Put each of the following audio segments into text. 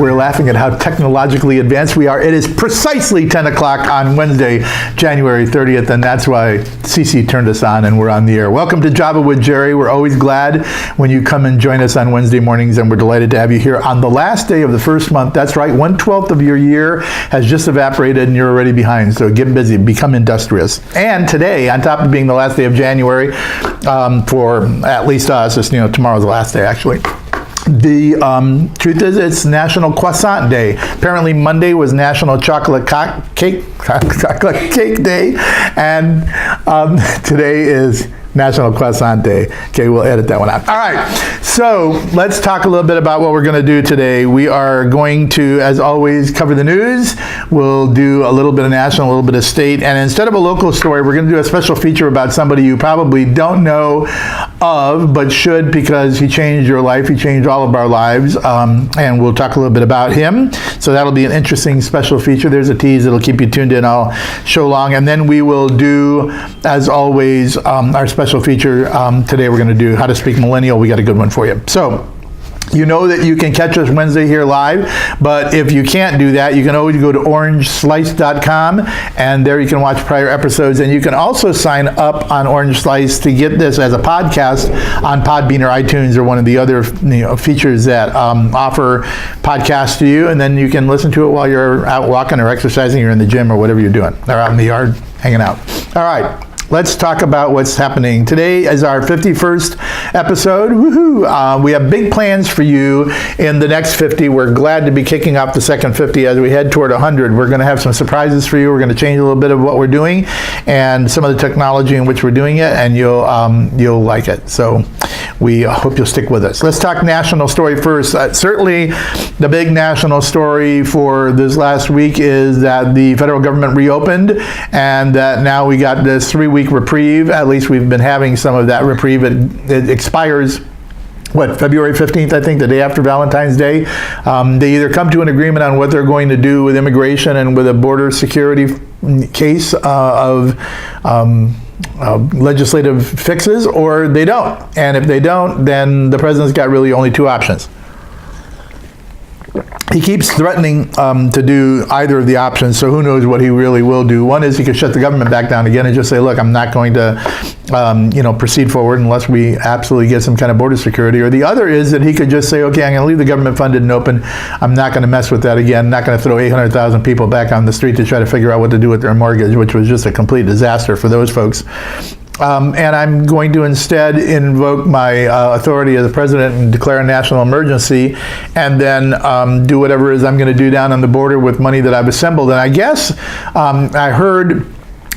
We're laughing at how technologically advanced we are. It is precisely 10 o'clock on Wednesday, January 30th, and that's why CC turned us on and we're on the air. Welcome to Java with Jerry. We're always glad when you come and join us on Wednesday mornings, and we're delighted to have you here on the last day of the first month. That's right, 1/12 of your year has just evaporated and you're already behind, so get busy, become industrious. And today, on top of being the last day of January, for at least us, it's, tomorrow's the last day actually. The truth is, it's National Croissant Day. Apparently, Monday was National Chocolate Cake Day, and today is National Croissant Day. Okay, we'll edit that one out. All right, so let's talk a little bit about what we're going to do today. We are going to, as always, cover the news. We'll do a little bit of national, a little bit of state, and instead of a local story, we're going to do a special feature about somebody you probably don't know of, but should, because he changed your life. He changed all of our lives, and we'll talk a little bit about him. So that'll be an interesting special feature. There's a tease that'll keep you tuned in all show long, and then we will do, as always, our special feature. Today we're going to do How to Speak Millennial. We got a good one for you. So, you know that you can catch us Wednesday here live, but if you can't do that, you can always go to orangeslice.com, and there you can watch prior episodes, and you can also sign up on Orange Slice to get this as a podcast on Podbean or iTunes or one of the other features that offer podcasts to you, and then you can listen to it while you're out walking or exercising or in the gym or whatever you're doing, or out in the yard hanging out. All right. Let's talk about what's happening. Today is our 51st episode. Woohoo! We have big plans for you in the next 50. We're glad to be kicking off the second 50 as we head toward 100. We're going to have some surprises for you. We're going to change a little bit of what we're doing and some of the technology in which we're doing it, and you'll like it. So we hope you'll stick with us. Let's talk national story first. Certainly the big national story for this last week is that the federal government reopened, and that now we got this 3-week reprieve. At least we've been having some of that reprieve. It expires February 15th, I think, the day after Valentine's Day. They either come to an agreement on what they're going to do with immigration and with a border security case of legislative fixes, or they don't. And if they don't, then the president's got really only two options. He keeps threatening to do either of the options, so who knows what he really will do. One is he could shut the government back down again and just say, look, I'm not going to proceed forward unless we absolutely get some kind of border security. Or the other is that he could just say, okay, I'm going to leave the government funded and open. I'm not going to mess with that again. I'm not going to throw 800,000 people back on the street to try to figure out what to do with their mortgage, which was just a complete disaster for those folks. And I'm going to instead invoke my authority as the president and declare a national emergency, and then do whatever it is I'm going to do down on the border with money that I've assembled. And I guess I heard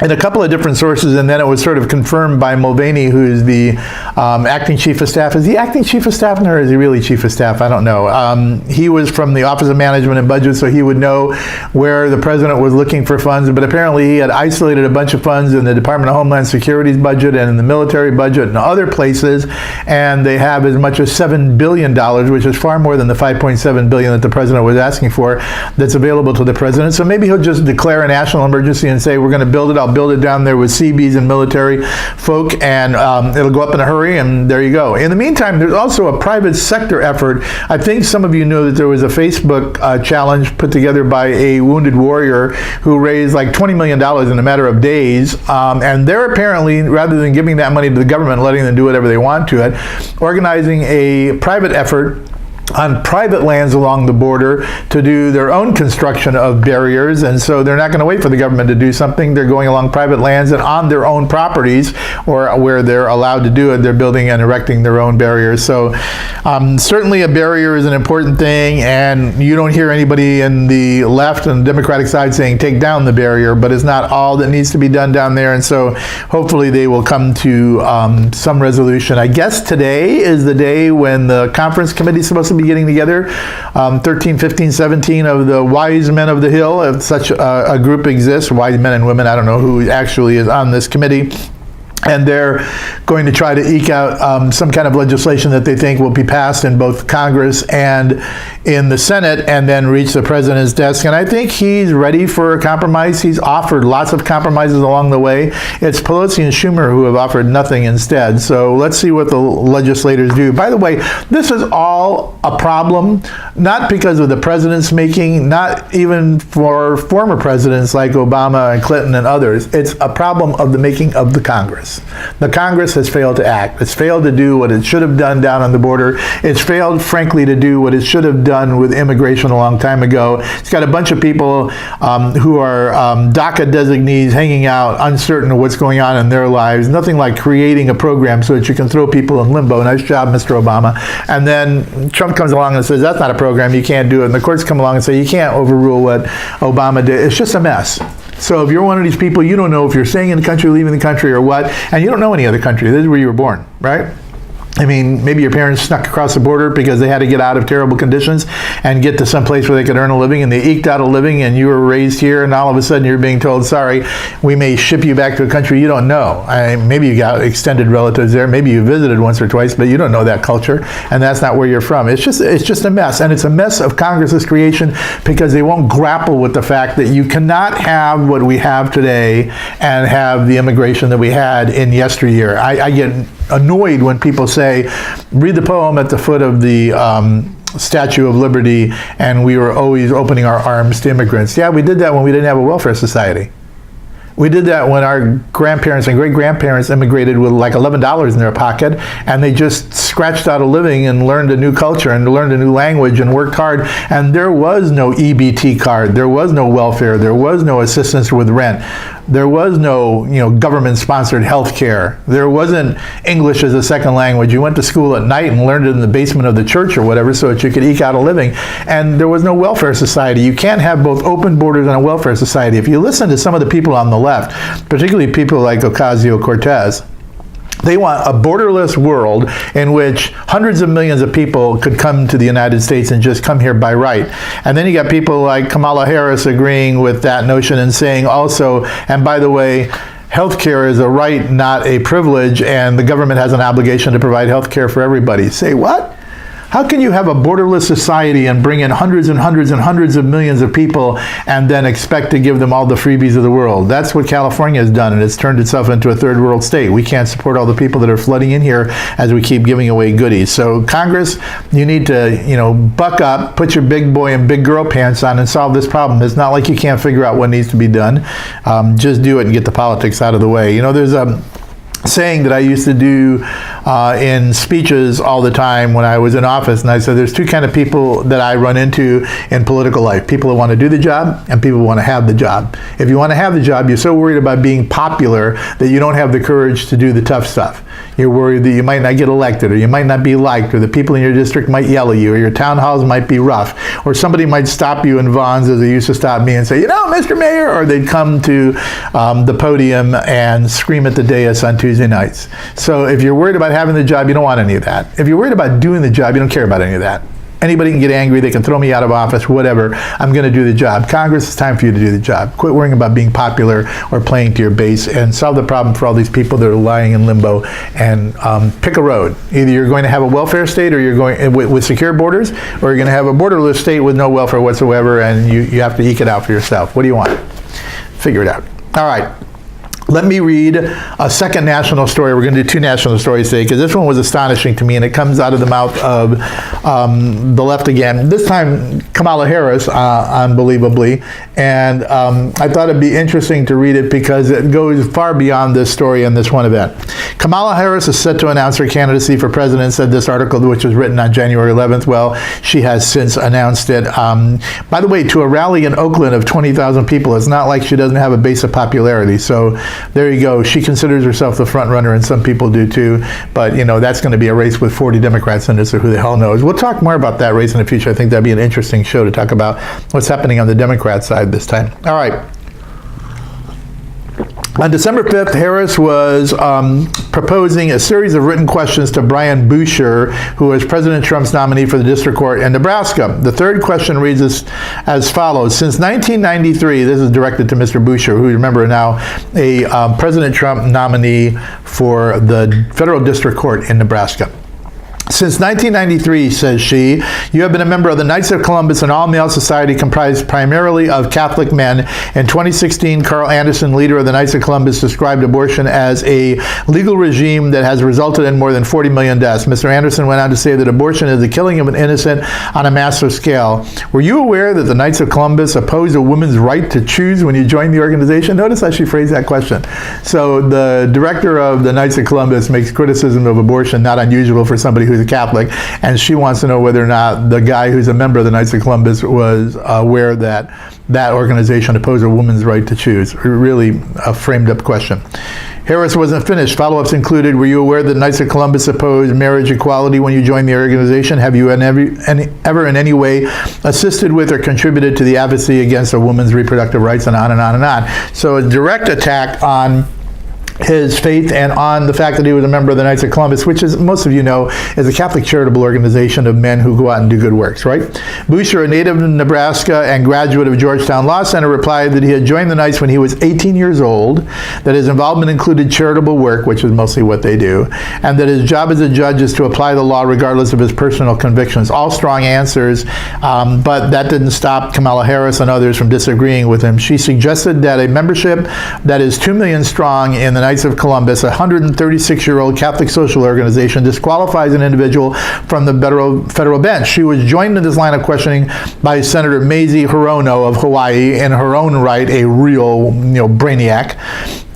in a couple of different sources, and then it was sort of confirmed by Mulvaney, who is the acting chief of staff. Is he acting chief of staff now, or is he really chief of staff? I don't know. He was from the Office of Management and Budget, so he would know where the president was looking for funds, but apparently he had isolated a bunch of funds in the Department of Homeland Security's budget and in the military budget and other places, and they have as much as $7 billion, which is far more than the $5.7 billion that the president was asking for, that's available to the president. So maybe he'll just declare a national emergency and say, we're going to build it. I'll build it down there with CBs and military folk, and it'll go up in a hurry, and there you go. In the meantime, there's also a private sector effort. I think some of you know that there was a Facebook challenge put together by a wounded warrior who raised like $20 million in a matter of days, and they're apparently, rather than giving that money to the government and letting them do whatever they want to it, organizing a private effort on private lands along the border to do their own construction of barriers. And so they're not going to wait for the government to do something. They're going along private lands and on their own properties, or where they're allowed to do it, they're building and erecting their own barriers. So certainly a barrier is an important thing, and you don't hear anybody in the left and Democratic side saying take down the barrier, but it's not all that needs to be done down there. And so hopefully they will come to some resolution. I guess today is the day when the conference committee is supposed to be getting together, 13, 15, 17 of the wise men of the Hill, if such a group exists, wise men and women, I don't know who actually is on this committee. And they're going to try to eke out some kind of legislation that they think will be passed in both Congress and in the Senate and then reach the president's desk. And I think he's ready for a compromise. He's offered lots of compromises along the way. It's Pelosi and Schumer who have offered nothing instead. So let's see what the legislators do. By the way, this is all a problem, not because of the president's making, not even for former presidents like Obama and Clinton and others. It's a problem of the making of the Congress. The Congress has failed to act. It's failed to do what it should have done down on the border. It's failed, frankly, to do what it should have done with immigration a long time ago. It's got a bunch of people who are DACA designees hanging out, uncertain of what's going on in their lives. Nothing like creating a program so that you can throw people in limbo. Nice job, Mr. Obama. And then Trump comes along and says, that's not a program, you can't do it. And the courts come along and say, you can't overrule what Obama did. It's just a mess. So if you're one of these people, you don't know if you're staying in the country, leaving the country, or what, and you don't know any other country. This is where you were born, right? I mean, maybe your parents snuck across the border because they had to get out of terrible conditions and get to some place where they could earn a living, and they eked out a living, and you were raised here, and all of a sudden you're being told, sorry, we may ship you back to a country you don't know. Maybe you got extended relatives there, maybe you visited once or twice, but you don't know that culture, and that's not where you're from. It's just a mess, and it's a mess of Congress's creation because they won't grapple with the fact that you cannot have what we have today and have the immigration that we had in yesteryear. I get annoyed when people say, read the poem at the foot of the Statue of Liberty, and we were always opening our arms to immigrants. Yeah, we did that when we didn't have a welfare society. We did that when our grandparents and great-grandparents immigrated with like $11 in their pocket, and they just scratched out a living and learned a new culture and learned a new language and worked hard. And there was no EBT card. There was no welfare. There was no assistance with rent. There was no, government-sponsored health care. There wasn't English as a second language. You went to school at night and learned it in the basement of the church or whatever so that you could eke out a living. And there was no welfare society. You can't have both open borders and a welfare society. If you listen to some of the people on the left, particularly people like Ocasio-Cortez, they want a borderless world in which hundreds of millions of people could come to the United States and just come here by right. And then you got people like Kamala Harris agreeing with that notion and saying also, and by the way, healthcare is a right, not a privilege, and the government has an obligation to provide healthcare for everybody. Say what? How can you have a borderless society and bring in hundreds and hundreds and hundreds of millions of people and then expect to give them all the freebies of the world? That's what California has done, and it's turned itself into a third world state. We can't support all the people that are flooding in here as we keep giving away goodies. So Congress, you need to, buck up, put your big boy and big girl pants on and solve this problem. It's not like you can't figure out what needs to be done. Just do it and get the politics out of the way. There's a saying that I used to do in speeches all the time when I was in office, and I said there's two kind of people that I run into in political life: people who want to do the job and people who want to have the job. If you want to have the job, you're so worried about being popular that you don't have the courage to do the tough stuff. You're worried that you might not get elected, or you might not be liked, or the people in your district might yell at you, or your town halls might be rough, or somebody might stop you in Vaughn's as they used to stop me and say, Mr. Mayor, or they'd come to the podium and scream at the dais on Tuesday nights. So if you're worried about having the job, you don't want any of that. If you're worried about doing the job, you don't care about any of that. Anybody can get angry, they can throw me out of office, whatever. I'm going to do the job. Congress, it's time for you to do the job. Quit worrying about being popular or playing to your base and solve the problem for all these people that are lying in limbo, and pick a road. Either you're going to have a welfare state, or you're going with secure borders, or you're going to have a borderless state with no welfare whatsoever, and you have to eke it out for yourself. What do you want? Figure it out. All right. Let me read a second national story. We're going to do two national stories today because this one was astonishing to me, and it comes out of the mouth of the left again. This time, Kamala Harris, unbelievably. And I thought it'd be interesting to read it because it goes far beyond this story and this one event. Kamala Harris is set to announce her candidacy for president, said this article, which was written on January 11th. Well, she has since announced it. By the way, to a rally in Oakland of 20,000 people, it's not like she doesn't have a base of popularity. So there you go. She considers herself the front runner, and some people do too. But, that's going to be a race with 40 Democrats in it, so who the hell knows? We'll talk more about that race in the future. I think that'd be an interesting show to talk about what's happening on the Democrat side this time. All right. On December 5th, Harris was proposing a series of written questions to Brian Boucher, who was President Trump's nominee for the district court in Nebraska. The third question reads as follows. Since 1993, this is directed to Mr. Boucher, who, remember, now a President Trump nominee for the federal district court in Nebraska. Since 1993, says she, you have been a member of the Knights of Columbus, an all-male society comprised primarily of Catholic men. In 2016, Carl Anderson, leader of the Knights of Columbus, described abortion as a legal regime that has resulted in more than 40 million deaths. Mr. Anderson went on to say that abortion is the killing of an innocent on a massive scale. Were you aware that the Knights of Columbus opposed a woman's right to choose when you joined the organization? Notice how she phrased that question. So the director of the Knights of Columbus makes criticism of abortion not unusual for somebody who's a Catholic, and she wants to know whether or not the guy who's a member of the Knights of Columbus was aware that that organization opposed a woman's right to choose. Really a framed up question. Harris wasn't finished. Follow-ups included, were you aware that Knights of Columbus opposed marriage equality when you joined the organization? Have you ever in any way assisted with or contributed to the advocacy against a woman's reproductive rights, and on and on and on. So a direct attack on his faith and on the fact that he was a member of the Knights of Columbus, which, as most of you know, is a Catholic charitable organization of men who go out and do good works, right? Boucher, a native of Nebraska and graduate of Georgetown Law Center, replied that he had joined the Knights when he was 18 years old, that his involvement included charitable work, which is mostly what they do, and that his job as a judge is to apply the law regardless of his personal convictions. All strong answers, but that didn't stop Kamala Harris and others from disagreeing with him. She suggested that a membership that is 2 million strong in the Knights of Columbus, a 136-year-old Catholic social organization, disqualifies an individual from the federal bench. She was joined in this line of questioning by Senator Mazie Hirono of Hawaii, in her own right a real brainiac.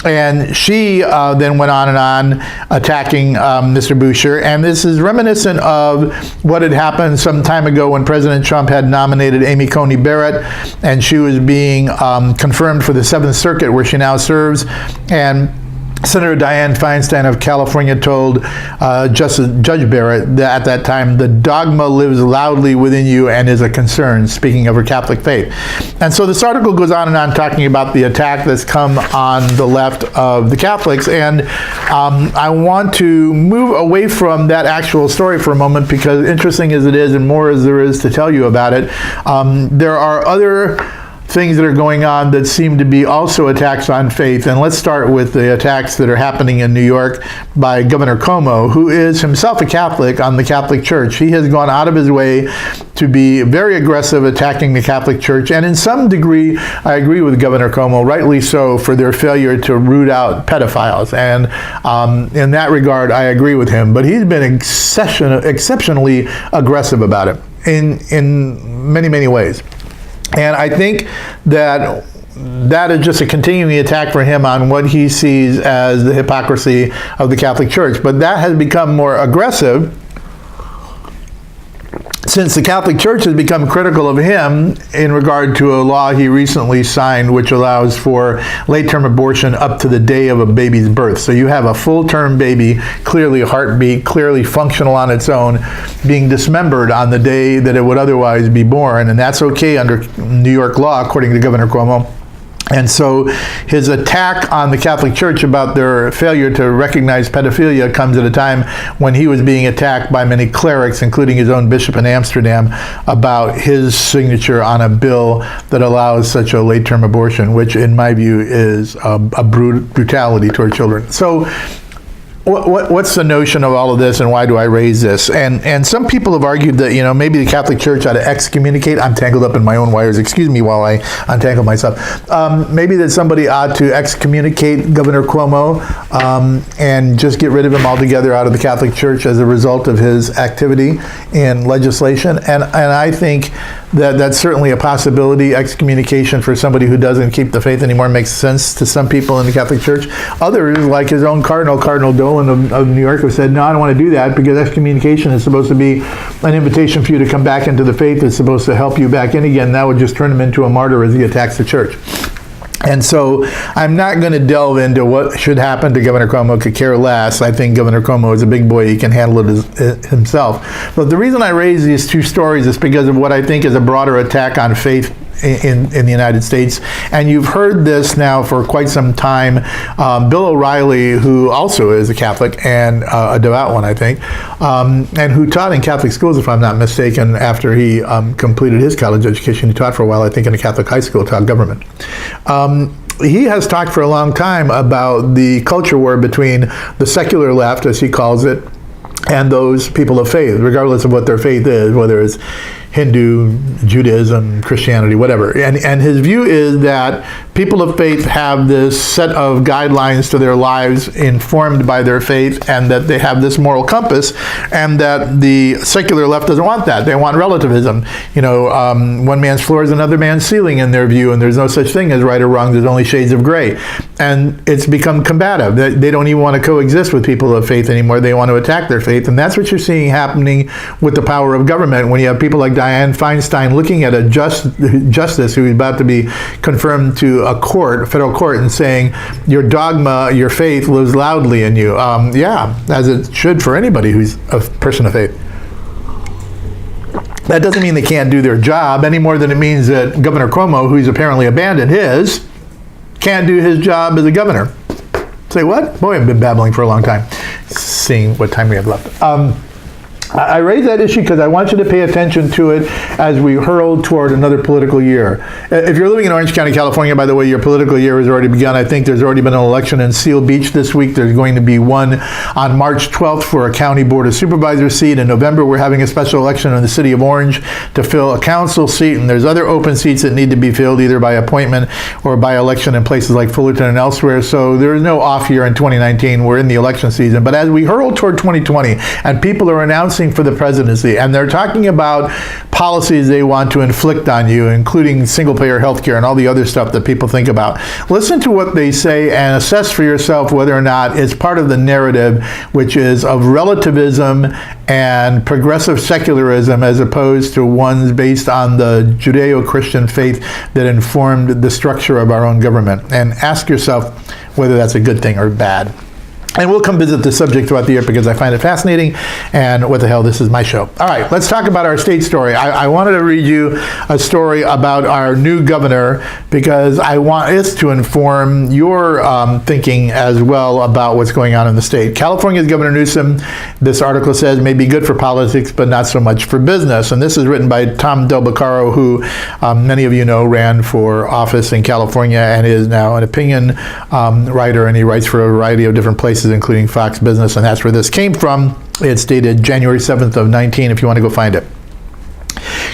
And she then went on and on attacking Mr. Boucher. And this is reminiscent of what had happened some time ago when President Trump had nominated Amy Coney Barrett, and she was being confirmed for the 7th Circuit, where she now serves. And Senator Dianne Feinstein of California told Judge Barrett that at that time, the dogma lives loudly within you and is a concern, speaking of her Catholic faith. And so this article goes on and on talking about the attack that's come on the left of the Catholics. And I want to move away from that actual story for a moment, because interesting as it is and more as there is to tell you about it, there are other things that are going on that seem to be also attacks on faith. And let's start with the attacks that are happening in New York by Governor Cuomo, who is himself a Catholic, on the Catholic Church. He has gone out of his way to be very aggressive attacking the Catholic Church. And in some degree, I agree with Governor Cuomo, rightly so, for their failure to root out pedophiles. And in that regard, I agree with him. But he's been exceptionally aggressive about it in many, many ways. And I think that is just a continuing attack for him on what he sees as the hypocrisy of the Catholic Church. But that has become more aggressive since the Catholic Church has become critical of him in regard to a law he recently signed, which allows for late-term abortion up to the day of a baby's birth. So you have a full-term baby, clearly a heartbeat, clearly functional on its own, being dismembered on the day that it would otherwise be born. And that's okay under New York law, according to Governor Cuomo. And so his attack on the Catholic Church about their failure to recognize pedophilia comes at a time when he was being attacked by many clerics, including his own bishop in Amsterdam, about his signature on a bill that allows such a late-term abortion, which in my view is a brutality toward children. So what's the notion of all of this, and why do I raise this? And some people have argued that, maybe the Catholic Church ought to excommunicate. I'm tangled up in my own wires. Excuse me while I untangle myself. Maybe that somebody ought to excommunicate Governor Cuomo and just get rid of him altogether out of the Catholic Church as a result of his activity in legislation. And I think that that's certainly a possibility. Excommunication for somebody who doesn't keep the faith anymore makes sense to some people in the Catholic Church. Others, like his own Cardinal Dolan of New York, have said, no, I don't want to do that, because excommunication is supposed to be an invitation for you to come back into the faith. It's supposed to help you back in again. That would just turn him into a martyr as he attacks the church. And so I'm not going to delve into what should happen to Governor Cuomo. Could care less. I think Governor Cuomo is a big boy. He can handle it himself. But the reason I raise these two stories is because of what I think is a broader attack on faith in the United States. And you've heard this now for quite some time. Bill O'Reilly, who also is a Catholic and a devout one, I think, and who taught in Catholic schools, if I'm not mistaken, after he completed his college education. He taught for a while, I think, in a Catholic high school, taught government. He has talked for a long time about the culture war between the secular left, as he calls it, and those people of faith, regardless of what their faith is, whether it's Hindu, Judaism, Christianity, whatever. And his view is that people of faith have this set of guidelines to their lives informed by their faith, and that they have this moral compass, and that the secular left doesn't want that. They want relativism. You know, one man's floor is another man's ceiling in their view, and there's no such thing as right or wrong. There's only shades of gray. And it's become combative. They don't even want to coexist with people of faith anymore. They want to attack their faith. And that's what you're seeing happening with the power of government when you have people like Dianne Feinstein looking at a justice who is about to be confirmed to a court, a federal court, and saying, your dogma, your faith lives loudly in you. Yeah, as it should for anybody who's a person of faith. That doesn't mean they can't do their job any more than it means that Governor Cuomo, who's apparently abandoned his, can't do his job as a governor. Say what? Boy, I've been babbling for a long time. Seeing what time we have left. I raise that issue because I want you to pay attention to it as we hurl toward another political year. If you're living in Orange County, California, by the way, your political year has already begun. I think there's already been an election in Seal Beach this week. There's going to be one on March 12th for a county board of supervisors seat. In November, we're having a special election in the city of Orange to fill a council seat, and there's other open seats that need to be filled either by appointment or by election in places like Fullerton and elsewhere. So there's no off year in 2019. We're in the election season. But as we hurl toward 2020 and people are announcing for the presidency, and they're talking about policies they want to inflict on you, including single-payer health care and all the other stuff that people think about. Listen to what they say and assess for yourself whether or not it's part of the narrative, which is of relativism and progressive secularism, as opposed to ones based on the Judeo-Christian faith that informed the structure of our own government. And ask yourself whether that's a good thing or bad. And we'll come visit the subject throughout the year because I find it fascinating, and what the hell, this is my show. All right, let's talk about our state story. I wanted to read you a story about our new governor because I want it to inform your thinking as well about what's going on in the state. California's Governor Newsom, this article says, may be good for politics, but not so much for business. And this is written by Tom Del Beccaro, who many of you know ran for office in California and is now an opinion writer, and he writes for a variety of different places, including Fox Business, and that's where this came from. It's dated January 7th of 19, if you want to go find it.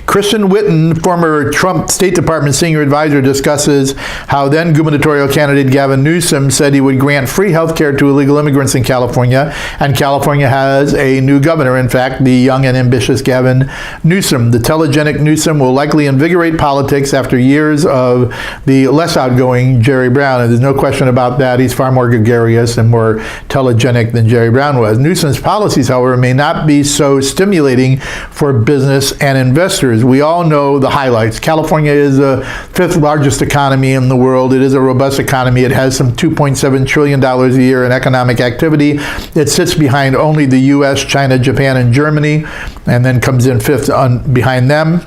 Christian Whitten, former Trump State Department senior advisor, discusses how then gubernatorial candidate Gavin Newsom said he would grant free health care to illegal immigrants in California, and California has a new governor, in fact, the young and ambitious Gavin Newsom. The telegenic Newsom will likely invigorate politics after years of the less outgoing Jerry Brown, and there's no question about that. He's far more gregarious and more telegenic than Jerry Brown was. Newsom's policies, however, may not be so stimulating for business and investors. We all know the highlights. California is the fifth largest economy in the world. It is a robust economy. It has some $2.7 trillion a year in economic activity. It sits behind only the U.S., China, Japan, and Germany, and then comes in fifth behind them.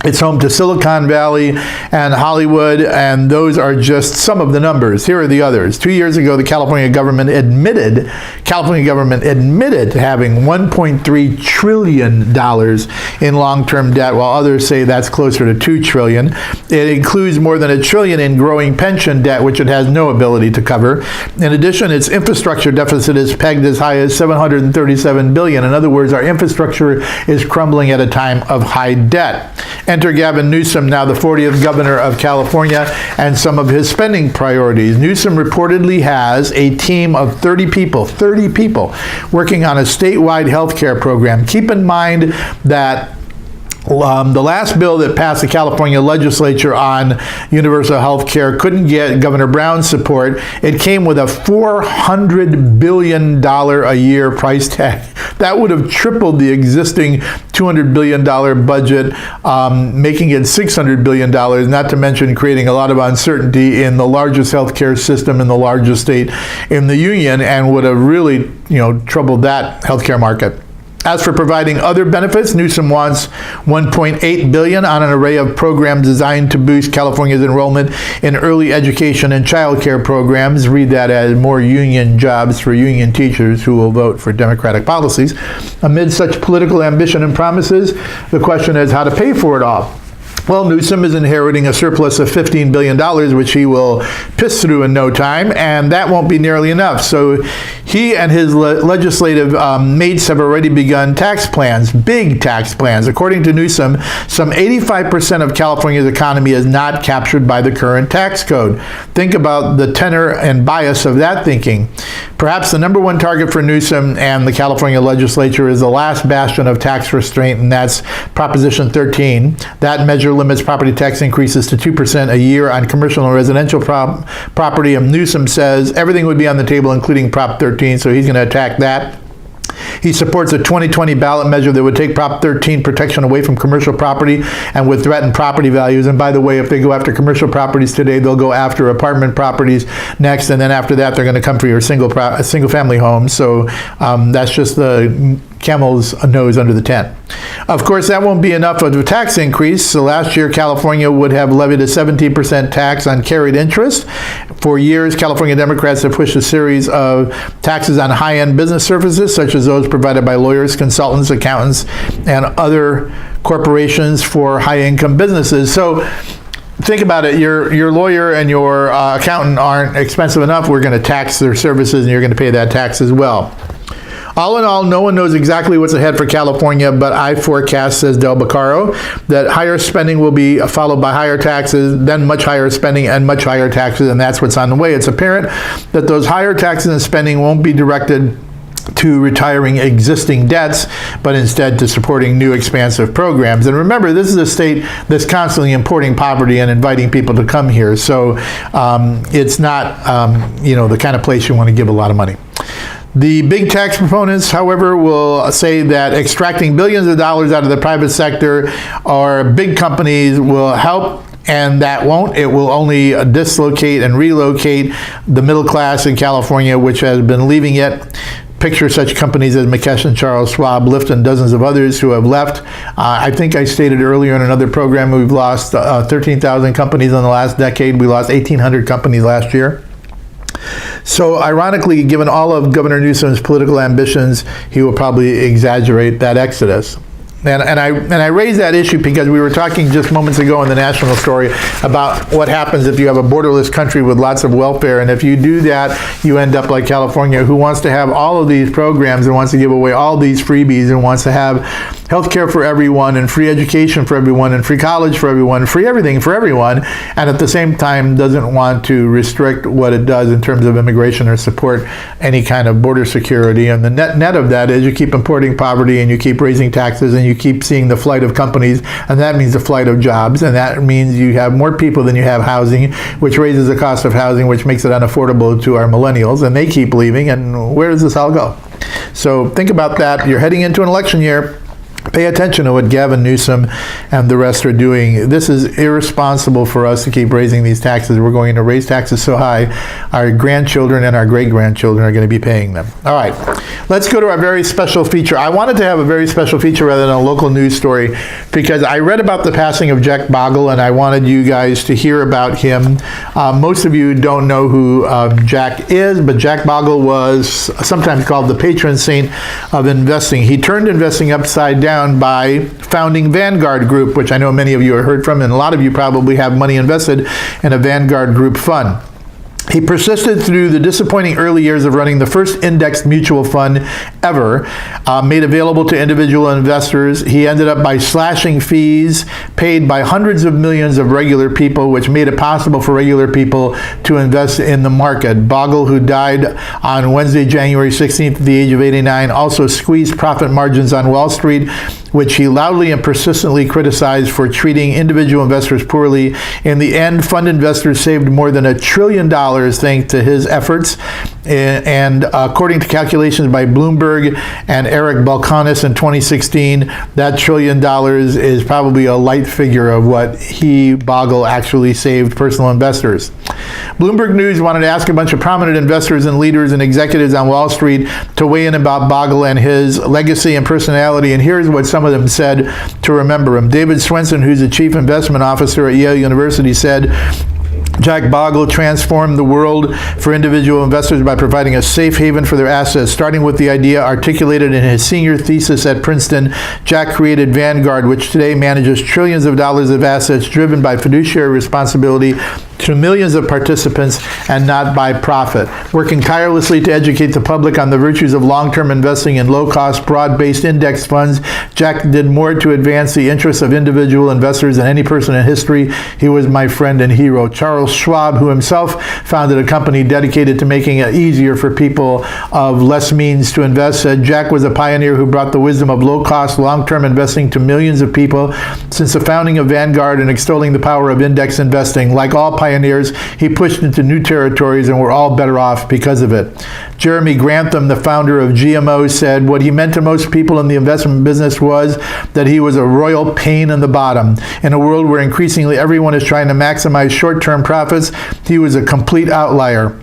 It's home to Silicon Valley and Hollywood, and those are just some of the numbers. Here are the others. 2 years ago, the California government admitted to having $1.3 trillion in long-term debt, while others say that's closer to $2 trillion. It includes more than $1 trillion in growing pension debt, which it has no ability to cover. In addition, its infrastructure deficit is pegged as high as $737 billion. In other words, our infrastructure is crumbling at a time of high debt. Enter Gavin Newsom, now the 40th governor of California, and some of his spending priorities. Newsom reportedly has a team of 30 people working on a statewide health care program. Keep in mind that the last bill that passed the California legislature on universal health care couldn't get Governor Brown's support. It came with a $400 billion a year price tag. That would have tripled the existing $200 billion budget, making it $600 billion, not to mention creating a lot of uncertainty in the largest healthcare system in the largest state in the union, and would have really, troubled that healthcare market. As for providing other benefits, Newsom wants $1.8 billion on an array of programs designed to boost California's enrollment in early education and child care programs. Read that as more union jobs for union teachers who will vote for Democratic policies. Amid such political ambition and promises, the question is how to pay for it all. Well, Newsom is inheriting a surplus of $15 billion, which he will piss through in no time, and that won't be nearly enough. So he and his legislative mates have already begun tax plans, big tax plans. According to Newsom, some 85% of California's economy is not captured by the current tax code. Think about the tenor and bias of that thinking. Perhaps the number one target for Newsom and the California legislature is the last bastion of tax restraint, and that's Proposition 13. That measure limits property tax increases to 2% a year on commercial and residential property, and Newsom says everything would be on the table, including Prop 13, so he's going to attack that. He supports a 2020 ballot measure that would take Prop 13 protection away from commercial property and would threaten property values. And by the way, if they go after commercial properties today, they'll go after apartment properties next, and then after that, they're going to come for your single-family homes. So that's just the camel's nose under the tent. Of course, that won't be enough of a tax increase. So last year, California would have levied a 17% tax on carried interest. For years, California Democrats have pushed a series of taxes on high-end business services, such as those provided by lawyers, consultants, accountants, and other corporations for high-income businesses. So think about it. Your lawyer and your accountant aren't expensive enough. We're going to tax their services, and you're going to pay that tax as well. All in all, no one knows exactly what's ahead for California, but I forecast, says Del Beccaro, that higher spending will be followed by higher taxes, then much higher spending and much higher taxes, and that's what's on the way. It's apparent that those higher taxes and spending won't be directed to retiring existing debts, but instead to supporting new expansive programs. And remember, this is a state that's constantly importing poverty and inviting people to come here, so it's not the kind of place you want to give a lot of money. The big tax proponents, however, will say that extracting billions of dollars out of the private sector or big companies will help, and that won't. It will only dislocate and relocate the middle class in California, which has been leaving it. Picture such companies as McKesson, Charles Schwab, Lyft, and dozens of others who have left. I think I stated earlier in another program we've lost 13,000 companies in the last decade. We lost 1,800 companies last year. So ironically, given all of Governor Newsom's political ambitions, he will probably exaggerate that exodus. And I raise that issue because we were talking just moments ago in the national story about what happens if you have a borderless country with lots of welfare. And if you do that, you end up like California, who wants to have all of these programs and wants to give away all these freebies and wants to have health care for everyone and free education for everyone and free college for everyone, free everything for everyone, and at the same time doesn't want to restrict what it does in terms of immigration or support any kind of border security. And the net of that is you keep importing poverty and you keep raising taxes and you keep seeing the flight of companies, and that means the flight of jobs, and that means you have more people than you have housing, which raises the cost of housing, which makes it unaffordable to our millennials, and they keep leaving, and where does this all go? So think about that. You're heading into an election year. Pay attention to what Gavin Newsom and the rest are doing. This is irresponsible for us to keep raising these taxes. We're going to raise taxes so high, our grandchildren and our great-grandchildren are going to be paying them. All right, let's go to our very special feature. I wanted to have a very special feature rather than a local news story because I read about the passing of Jack Bogle, and I wanted you guys to hear about him. Most of you don't know who Jack is, but Jack Bogle was sometimes called the patron saint of investing. He turned investing upside down by founding Vanguard Group, which I know many of you have heard from, and a lot of you probably have money invested in a Vanguard Group fund. He persisted through the disappointing early years of running the first indexed mutual fund ever, made available to individual investors. He ended up by slashing fees paid by hundreds of millions of regular people, which made it possible for regular people to invest in the market. Bogle, who died on Wednesday, January 16th at the age of 89, also squeezed profit margins on Wall Street, which he loudly and persistently criticized for treating individual investors poorly. In the end, fund investors saved more than $1 trillion thanks to his efforts. And according to calculations by Bloomberg and Eric Balconis in 2016, that $1 trillion is probably a light figure of what he, Bogle, actually saved personal investors. Bloomberg News wanted to ask a bunch of prominent investors and leaders and executives on Wall Street to weigh in about Bogle and his legacy and personality, and here's what some of them said to remember him. David Swenson, who's the chief investment officer at Yale University, said, Jack Bogle transformed the world for individual investors by providing a safe haven for their assets. Starting with the idea articulated in his senior thesis at Princeton, Jack created Vanguard, which today manages trillions of dollars of assets driven by fiduciary responsibility to millions of participants and not by profit. Working tirelessly to educate the public on the virtues of long-term investing in low-cost, broad-based index funds, Jack did more to advance the interests of individual investors than any person in history. He was my friend and hero. Charles Schwab, who himself founded a company dedicated to making it easier for people of less means to invest, said Jack was a pioneer who brought the wisdom of low-cost, long-term investing to millions of people. Since the founding of Vanguard and extolling the power of index investing, like all pioneers, he pushed into new territories, and we're all better off because of it. Jeremy Grantham, the founder of GMO, said what he meant to most people in the investment business was that he was a royal pain in the bottom. In a world where increasingly everyone is trying to maximize short-term profits, he was a complete outlier.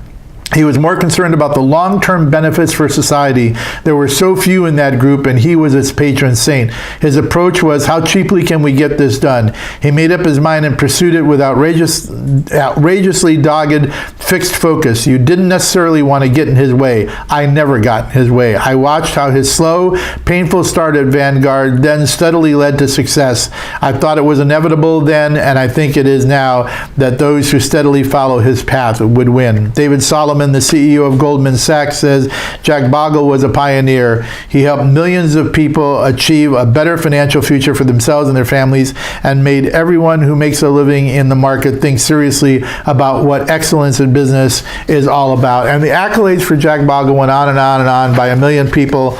He was more concerned about the long-term benefits for society. There were so few in that group, and he was its patron saint. His approach was, how cheaply can we get this done? He made up his mind and pursued it with outrageously dogged, fixed focus. You didn't necessarily want to get in his way. I never got in his way. I watched how his slow, painful start at Vanguard then steadily led to success. I thought it was inevitable then, and I think it is now, that those who steadily follow his path would win. David Solomon, the CEO of Goldman Sachs, says Jack Bogle was a pioneer. He helped millions of people achieve a better financial future for themselves and their families, and made everyone who makes a living in the market think seriously about what excellence in business is all about. And the accolades for Jack Bogle went on and on and on by a million people.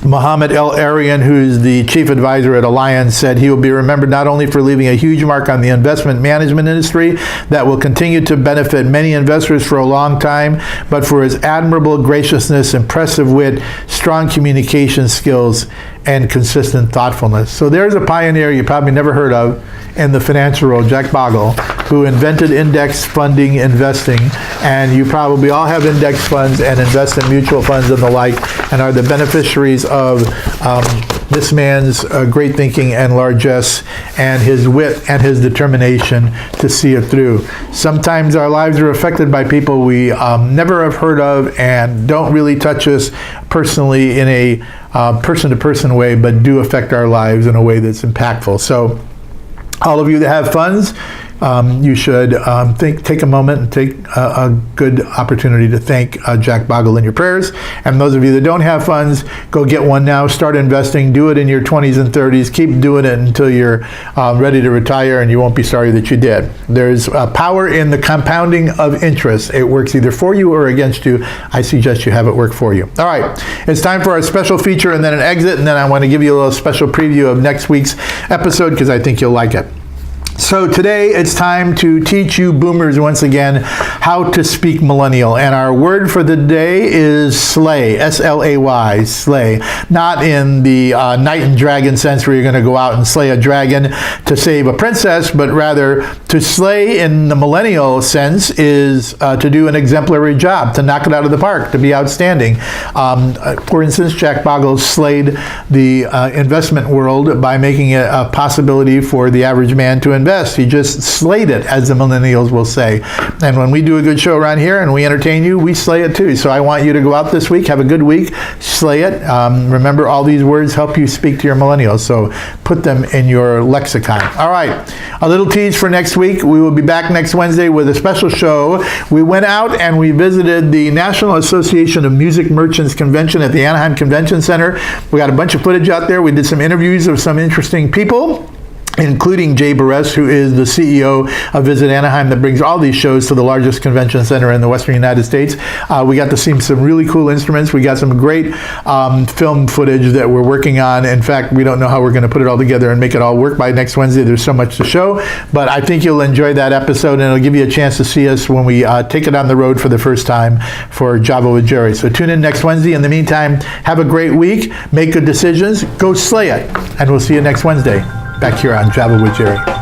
Mohammed El-Arian, who's the chief advisor at Allianz, said he will be remembered not only for leaving a huge mark on the investment management industry that will continue to benefit many investors for a long time, but for his admirable graciousness, impressive wit, strong communication skills, and consistent thoughtfulness. So there's a pioneer you probably never heard of in the financial world, Jack Bogle, who invented index funding investing, and you probably all have index funds and invest in mutual funds and the like, and are the beneficiaries of this man's great thinking and largesse, and his wit and his determination to see it through. Sometimes our lives are affected by people we never have heard of and don't really touch us personally in a person-to-person way, but do affect our lives in a way that's impactful. So all of you that have funds, you should take a moment and take a good opportunity to thank Jack Bogle in your prayers. And those of you that don't have funds, go get one now. Start investing. Do it in your 20s and 30s. Keep doing it until you're ready to retire, and you won't be sorry that you did. There's power in the compounding of interest. It works either for you or against you. I suggest you have it work for you. All right, it's time for our special feature and then an exit, and then I want to give you a little special preview of next week's episode because I think you'll like it. So today it's time to teach you boomers once again how to speak millennial. And our word for the day is slay, S-L-A-Y, slay. Not in the knight and dragon sense where you're going to go out and slay a dragon to save a princess, but rather to slay in the millennial sense is to do an exemplary job, to knock it out of the park, to be outstanding. For instance, Jack Bogle slayed the investment world by making it a possibility for the average man to invest. He just slayed it, as the millennials will say. And when we do a good show around here and we entertain you, we slay it too. So I want you to go out this week, have a good week, slay it. Remember, all these words help you speak to your millennials, so put them in your lexicon. All right, a little tease for next week. We will be back next Wednesday with a special show. We went out and we visited the National Association of Music Merchants Convention at the Anaheim Convention Center. We got a bunch of footage out there. We did some interviews of some interesting people. including Jay Barres, who is the CEO of Visit Anaheim, that brings all these shows to the largest convention center in the Western United States. We got to see some really cool instruments. We got some great film footage that we're working on. In fact, we don't know how we're going to put it all together and make it all work by next Wednesday. There's so much to show, but I think you'll enjoy that episode, and it'll give you a chance to see us when we take it on the road for the first time for Java with Jerry. So tune in next Wednesday. In the meantime, have a great week, make good decisions, go slay it, and we'll see you next Wednesday back here on Java with Jerry.